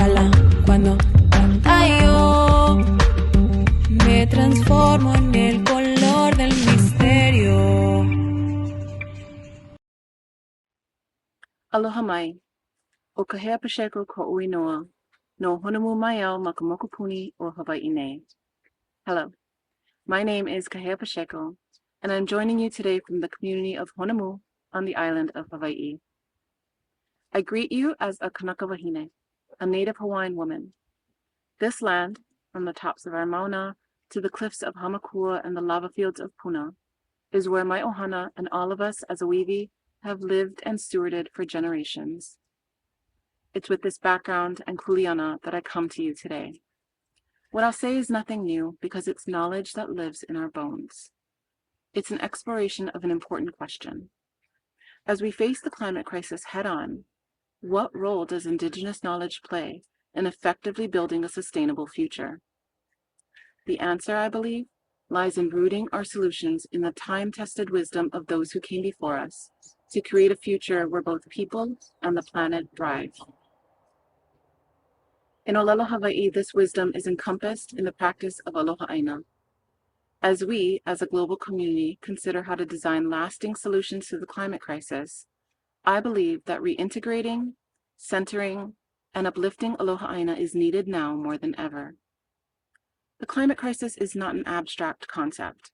cala cuando canta yo. Me transformo en el color del misterio. Aloha mai. O Kahea Pacheco ko uinoa. No honomu mai au makamokupuni o Hawaii nei. Hello, my name is Kahea Pacheco, and I'm joining you today from the community of Honomu on the island of Hawaii. I greet you as a Kanaka Wahine, a native Hawaiian woman. This land, from the tops of our mauna to the cliffs of Hamakua and the lava fields of Puna, is where my ohana and all of us as a Iwi have lived and stewarded for generations. It's with this background and kuleana that I come to you today. What I'll say is nothing new because it's knowledge that lives in our bones. It's an exploration of an important question. As we face the climate crisis head-on, what role does Indigenous knowledge play in effectively building a sustainable future? The answer, I believe, lies in rooting our solutions in the time-tested wisdom of those who came before us to create a future where both people and the planet thrive. In Olelo, Hawaii, this wisdom is encompassed in the practice of aloha ʻāina. As we, as a global community, consider how to design lasting solutions to the climate crisis, I believe that reintegrating, centering, and uplifting aloha ʻāina is needed now more than ever. The climate crisis is not an abstract concept.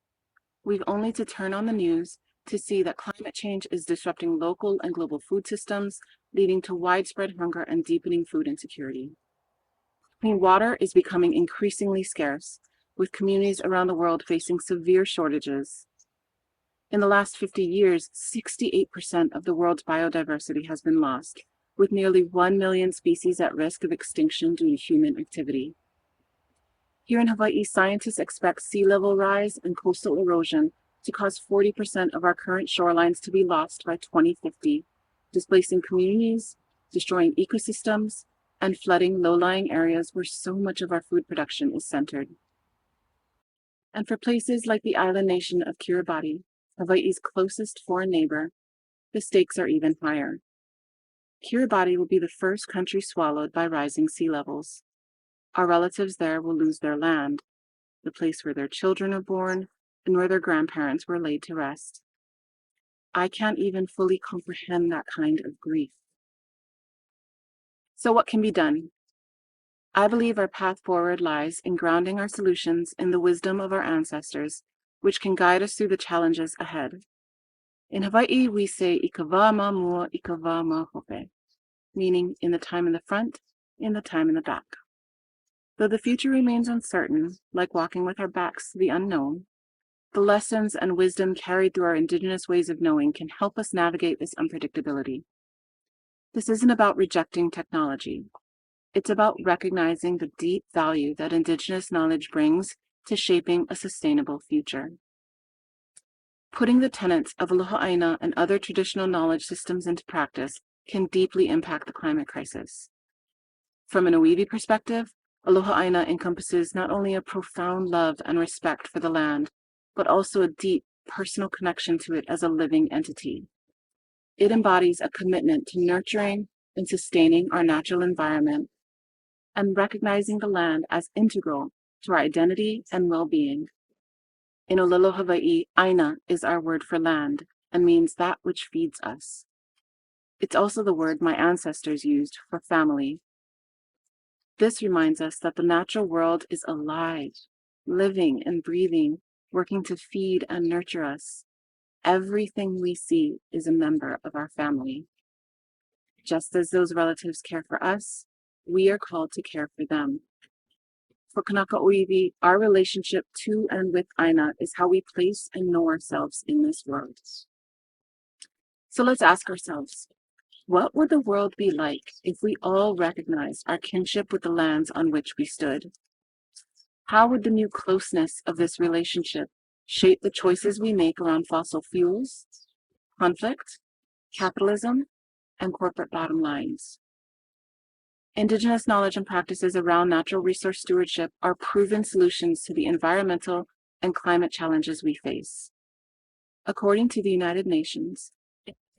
We've only to turn on the news to see that climate change is disrupting local and global food systems, leading to widespread hunger and deepening food insecurity. Clean water is becoming increasingly scarce, with communities around the world facing severe shortages. In the last 50 years, 68% of the world's biodiversity has been lost, with nearly 1 million species at risk of extinction due to human activity. Here in Hawaii, scientists expect sea level rise and coastal erosion to cause 40% of our current shorelines to be lost by 2050, displacing communities, destroying ecosystems, and flooding low-lying areas where so much of our food production is centered. And for places like the island nation of Kiribati, Hawaii's closest foreign neighbor, the stakes are even higher. Kiribati will be the first country swallowed by rising sea levels. Our relatives there will lose their land, the place where their children are born and where their grandparents were laid to rest. I can't even fully comprehend that kind of grief. So what can be done? I believe our path forward lies in grounding our solutions in the wisdom of our ancestors, which can guide us through the challenges ahead. In Hawaii, we say ika wā ma mua, ika wā ma hope, meaning in the time in the front, in the time in the back. Though the future remains uncertain, like walking with our backs to the unknown, the lessons and wisdom carried through our Indigenous ways of knowing can help us navigate this unpredictability. This isn't about rejecting technology. It's about recognizing the deep value that Indigenous knowledge brings to shaping a sustainable future. Putting the tenets of aloha ʻāina and other traditional knowledge systems into practice can deeply impact the climate crisis. From an Iwi perspective, aloha ʻāina encompasses not only a profound love and respect for the land, but also a deep personal connection to it as a living entity. It embodies a commitment to nurturing and sustaining our natural environment and recognizing the land as integral to our identity and well-being. In Olelo, Hawaii, ʻāina is our word for land and means that which feeds us. It's also the word my ancestors used for family. This reminds us that the natural world is alive, living and breathing, working to feed and nurture us. Everything we see is a member of our family. Just as those relatives care for us, we are called to care for them. For Kanaka Iwi, our relationship to and with ʻāina is how we place and know ourselves in this world. So let's ask ourselves, what would the world be like if we all recognized our kinship with the lands on which we stood? How would the new closeness of this relationship shape the choices we make around fossil fuels, conflict, capitalism, and corporate bottom lines? Indigenous knowledge and practices around natural resource stewardship are proven solutions to the environmental and climate challenges we face. According to the United Nations,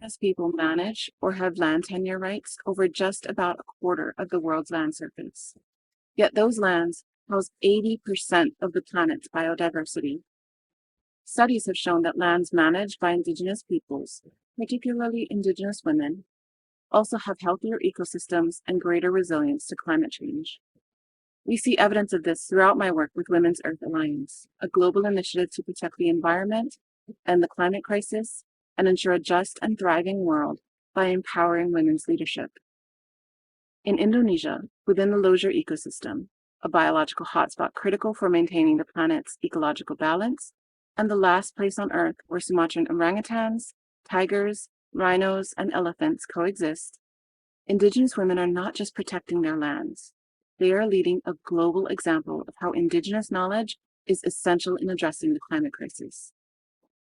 Indigenous people manage or have land tenure rights over just about a quarter of the world's land surface. Yet those lands house 80% of the planet's biodiversity. Studies have shown that lands managed by Indigenous peoples, particularly Indigenous women, also have healthier ecosystems and greater resilience to climate change. We see evidence of this throughout my work with Women's Earth Alliance, a global initiative to protect the environment and the climate crisis and ensure a just and thriving world by empowering women's leadership. In Indonesia, within the Losure ecosystem, a biological hotspot critical for maintaining the planet's ecological balance, and the last place on Earth where Sumatran orangutans, tigers, rhinos, and elephants coexist, Indigenous women are not just protecting their lands. They are leading a global example of how Indigenous knowledge is essential in addressing the climate crisis.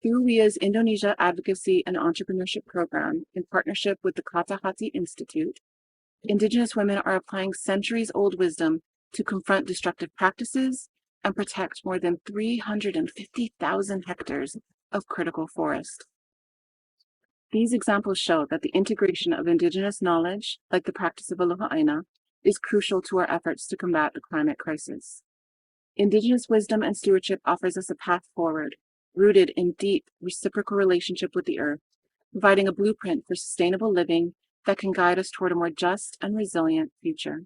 Through WIA's Indonesia Advocacy and Entrepreneurship Program, in partnership with the Kata Hati Institute, Indigenous women are applying centuries-old wisdom to confront destructive practices and protect more than 350,000 hectares of critical forest. These examples show that the integration of Indigenous knowledge, like the practice of Aloha ʻāina, is crucial to our efforts to combat the climate crisis. Indigenous wisdom and stewardship offers us a path forward, rooted in deep, reciprocal relationship with the earth, providing a blueprint for sustainable living that can guide us toward a more just and resilient future.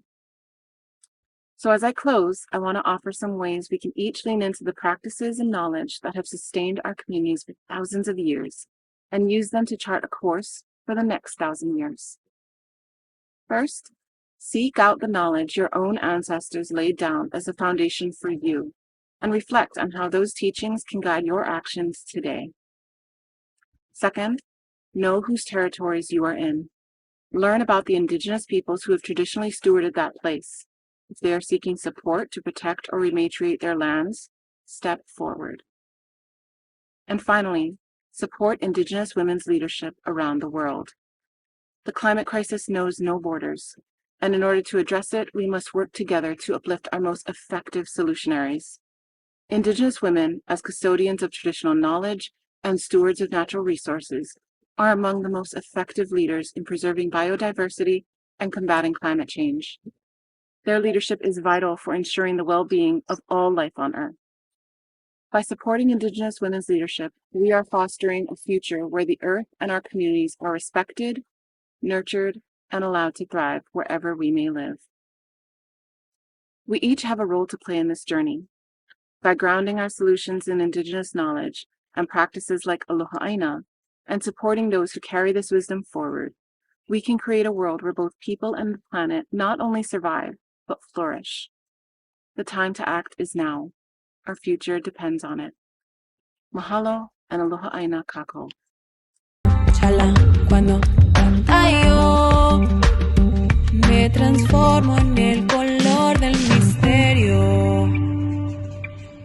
So as I close, I want to offer some ways we can each lean into the practices and knowledge that have sustained our communities for thousands of years and use them to chart a course for the next 1,000 years. First, seek out the knowledge your own ancestors laid down as a foundation for you, and reflect on how those teachings can guide your actions today. Second, know whose territories you are in. Learn about the Indigenous peoples who have traditionally stewarded that place. If they are seeking support to protect or rematriate their lands, step forward. And finally, support Indigenous women's leadership around the world. The climate crisis knows no borders, and in order to address it, we must work together to uplift our most effective solutionaries. Indigenous women, as custodians of traditional knowledge and stewards of natural resources, are among the most effective leaders in preserving biodiversity and combating climate change. Their leadership is vital for ensuring the well-being of all life on Earth. By supporting Indigenous women's leadership, we are fostering a future where the Earth and our communities are respected, nurtured, and allowed to thrive wherever we may live. We each have a role to play in this journey. By grounding our solutions in Indigenous knowledge and practices like Aloha ʻāina, and supporting those who carry this wisdom forward, we can create a world where both people and the planet not only survive, but flourish. The time to act is now. Our future depends on it. Mahalo and Aloha ʻāina kako. Chala, cuando canto me transformo en el color del misterio.